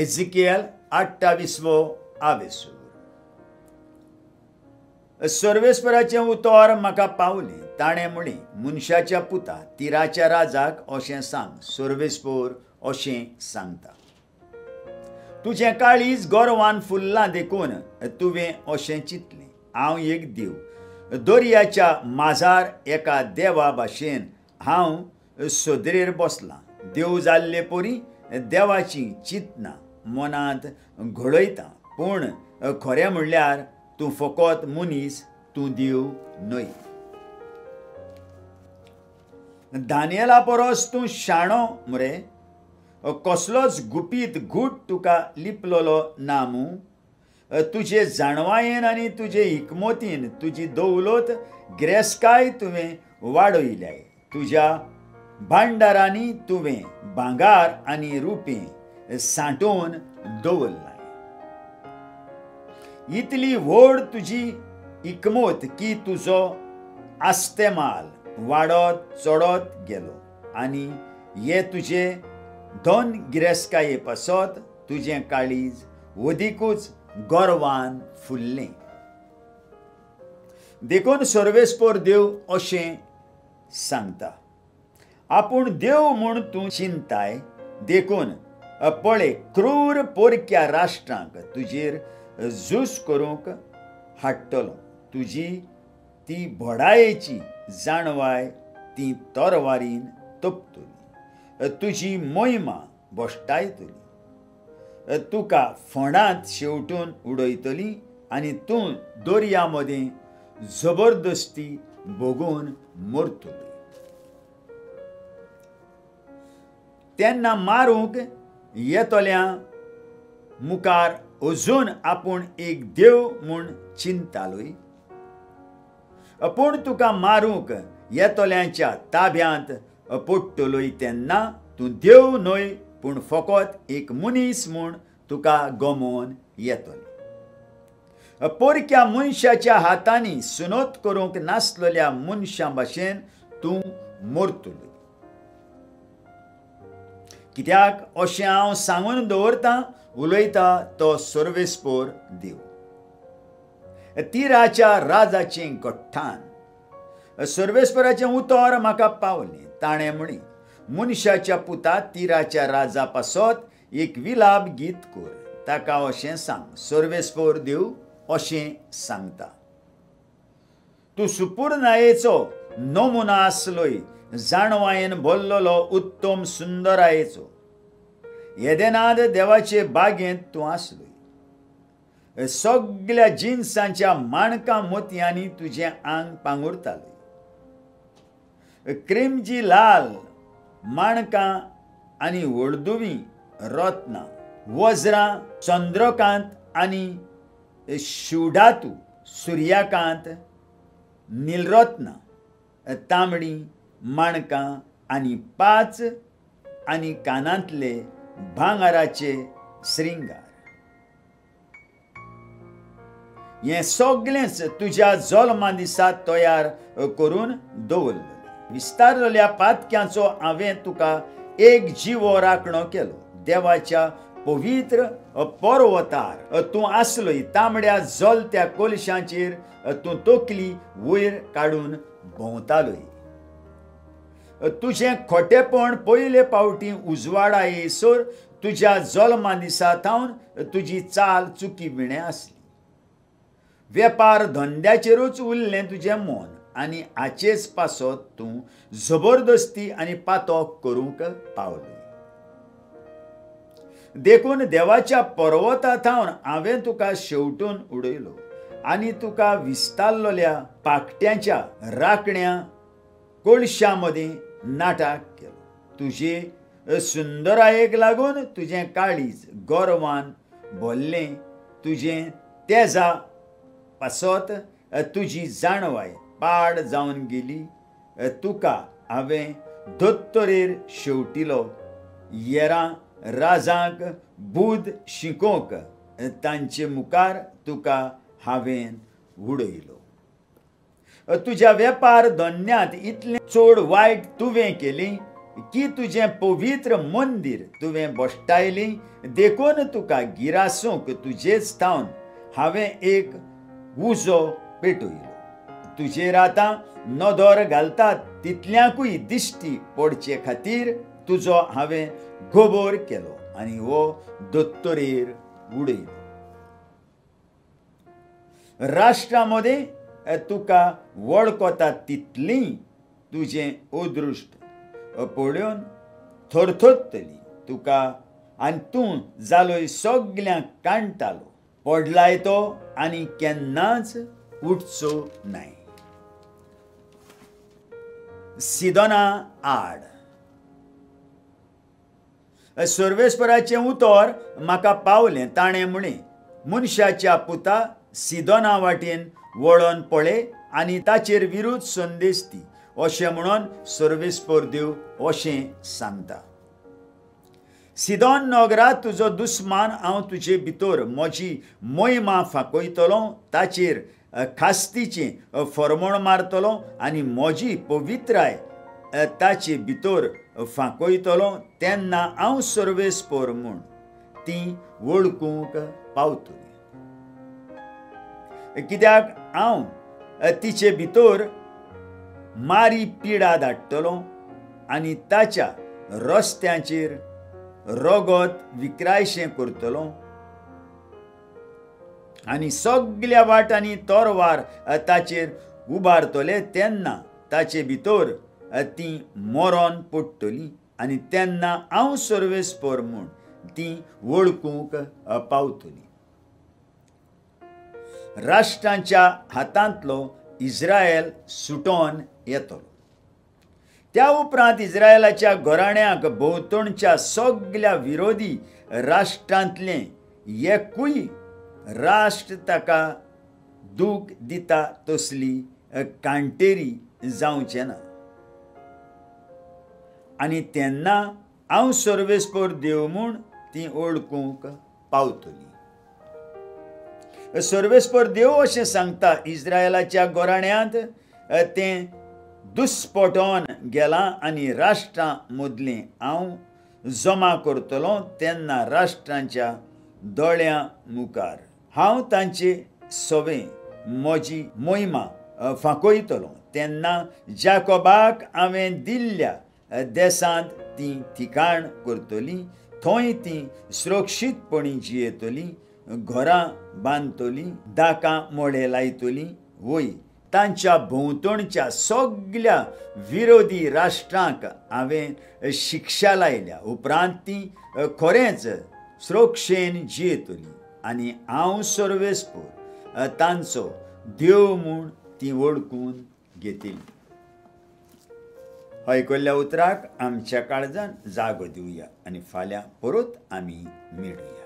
एजिकियल 28वो आवेसूर. सर्वेस्पराचें उतर म्हाका पावलें. ताणें म्हळें, मनशाच्या पुता तिराच्या राजाक अशें सांग. सर्वेस्पर अशें सांगता, तुजें काळीज गोरवान फुल्लां देखून तुवें अशें चिंतलें. हांव एक देव, दर्याच्या माझार एका देवा भाशेन हांव सोदरेर बसलां. देव जाल्ले परी देवाची चिंतना मनांत घडयता. पूण खरें म्हणल्यार तूं फकत मनीस, तूं देव न्हय. दानियेला परस तूं शाणो मरे. कसलोच गुपीत गूट तुका लिपलोलो ना मूं. तुजे जाणवायेन आनी तुजे हिकमतीन तुजी दौलत गिरेस्काय तुवें वाडयल्याय. तुज्या भांडारांनी तुवें भांगार आनी रुपें सांठोवन दवरलाय. इतली व्हड तुजी हिकमत की तुजो आस्तेमाल वाडत चडत गेलो आनी हे तुजे धन गिरेस्काये पासत तुजें काळीज वदीकूच गोरवान फुल्लें. देखून सर्वेस्पर देव अशें सांगता, आपूण देव म्हूण तूं चिंताय. देखून पळय, क्रूर पोरक्या राष्ट्रांक तुजेर झूज करूंक हाडटलो. तुजी ती भोडायेची जाणवाय ती तोरवारीन तोपतली. तुजी मोहिमा बोश्टायतली. तुका फोंडांत शेवटून उडयतली आनी तूं दर्या मदें जबरदस्ती भोगून मरतली. तेन्ना मारूंक येतल्या मुखार अजून आपूण एक देव म्हूण चिंतालोय. पूण तुका मारूंक येतल्यांच्या ताब्यांत पडटलोय तेन्ना तूं देव न्हय, पूण फकत एक मनीस म्हूण तुका गमोवन येतलें. पोरक्या मनशाच्या हातांनी सुनोत करूंक नासलेल्या मनशां भाशेन तूं मरतलो. कित्याक अशें हांव सांगून दवरतां, उलयता तो सर्वेस्पर देव. तिराच्या राजाचें गठ्ठाण. सर्वेस्पराचें उतर म्हाका पावलें. ताणें म्हळें, मनशाच्या पुता तिराच्या राजा पासत एक विलाप गीत कर. ताका अशें सांग. सर्वेस्पर देव अशें सांगता, तूं सुपूर्णायेचो नमुना आसलोय, जाणवायेन भरलेलो उत्तम सुंदरायेचो. येदेनाद देवाचे बागेंत तूं आसलोय. सगळ्या जिन्सांच्या माणकां मोतयांनी तुजें आंग पांगुरतालें. क्रिमजी लाल माणकां आनी हळदुवी रत्नां, वज्रां, चंद्रकांत आनी शिवधातू, सुर्याकांत, नीलरत्नां, तांबडी माणकां आनी 5 आनी कानांतले भांगाराचे श्रिंगार. हें सगळेंच तुज्या जल्मा दिसा तयार करून दवरलें. विस्तारलेल्या पातक्यांचो हांवें तुका एक जिवो राखणो केलो. देवाच्या पवित्र पर्वतार तूं आसलोय. तांबड्या जलत्या कोलशांचेर तूं तकली वयर काडून भोंवतालोय. तुजें खोटेपण पयले फावटी उजवाडा येयसर तुज्या जल्मा दिसा थावन तुजी चाल चुकी विणें आसली. वेपार धंद्याचेरूच उरलें तुजें मोन आनी हाचेच पासत तूं जबरदस्ती आनी पातोक करूंक पावलें. देखून देवाच्या पर्वता थावन हांवें तुका शेवटून उडयलो आनी तुका विस्तारलेल्या पाकट्यांच्या राखण्या कोळशां मदीं नाटाक केलो. तुजे सुंदरायेक लागून तुजें काळीज गोरवान भरलें. तुजें तेजा पासत तुजी जाणवाय पाड जावन गेली. तुका हांवें दोत्तोरेर शेवटिलो. येरां राजांक बूद शिकोवंक तांचे मुखार तुका हांवें उडयलो. तुज्या वेपार धंद्यांत इतलें चड वायट तुवें केलें की तुझें पवित्र मंदिर तुवें बोश्टायली देखून तुका गिरासूंक तुजेच थावन हांवें एक उजो पेटयलो. तुजेर आतां नदर घालतात तितल्याकूय दिश्टी पडचे खातीर तुजो हांवें गोबोर केलो आनी हो दोत्तोरेर उडयलो. राष्ट्रांमदे तुका वळखता तितली तुजें अदृश्ट पळोवन थरथरतली तुका आनी तूं जालोय सगल्यांक काणटालो. पडलाय तो आनी केन्नाच उठचो नाय. सिदोना आड. सर्वेस्पराचें उतर म्हाका पावलें. ताणें म्हळें, मनशाच्या पुता सिदोना वाटेन वळोन पळय आनी ताचेर विरुद्ध संदेश दी अशें म्हणून सर्वेस्पर देव अशें सांगता. सिदोन नगरा तुजो दुस्मान हांव तुजे भितर म्हजी मोहिमा फांकयतलो. ताचेर खास्तीचें फर्मोण मारतलो आनी म्हजी पवित्राय ताचे भितर फांकयतलो. तेन्ना हांव सर्वेस्पर म्हूण ती वळखूंक पावतली. कित्याक हांव तिचे भितर मारी पिडा धाडटलो आनी ताच्या रस्त्यांचेर रगत विक्रायशें करतलो आनी सगळ्या वाटांनी तोरवार ताचेर उबारतले. तेन्ना ताचे भितर ती मरोन पडटली आनी तेन्ना हांव सर्वेस्पर म्हूण ती वळखूंक पावतली. राष्ट्रांच्या हातांतलो इस्रायल सुटोन येतलो. त्या उपरांत इस्रायलाच्या घराण्यांक भोंवतणच्या सगळ्या विरोधी राष्ट्रांतले एकूय राष्ट्र ताका दूख दिता तसली कांटेरी जावचें ना. आनी तेन्ना हांव सर्वेस्पर देव म्हूण ती वळखूंक पावतली. सर्वेस्पर देव अशें सांगता, इस्रायलाच्या घराण्यांत तें दुस्पटोन गेलां आनी राष्ट्रां मदलें हांव जमा करतलो. तेन्ना राष्ट्रांच्या दोळ्यां मुखार हांव तांचे सवे म्हजी मोहिमा फांकयतलो. तेन्ना जाकोबाक हांवें दिल्ल्या देसांत ती ठिकाण करतली. थंय ती सुरक्षीतपणी जियेतली. घरां बांदतली, दाकां मोळे लायतली. वय तांच्या भोंवतणच्या सगळ्या विरोधी राष्ट्रांक हांवें शिक्षा लायल्या. उपरांत ती खरेंच सुरक्षेन जियेतली आनी हांव सर्वेस्पर तांचो देव म्हूण ती वळखून घेतली. आयकल्ल्या उतराक आमच्या काळजान जागो दिवया आनी फाल्यां परत आमी मेळुया.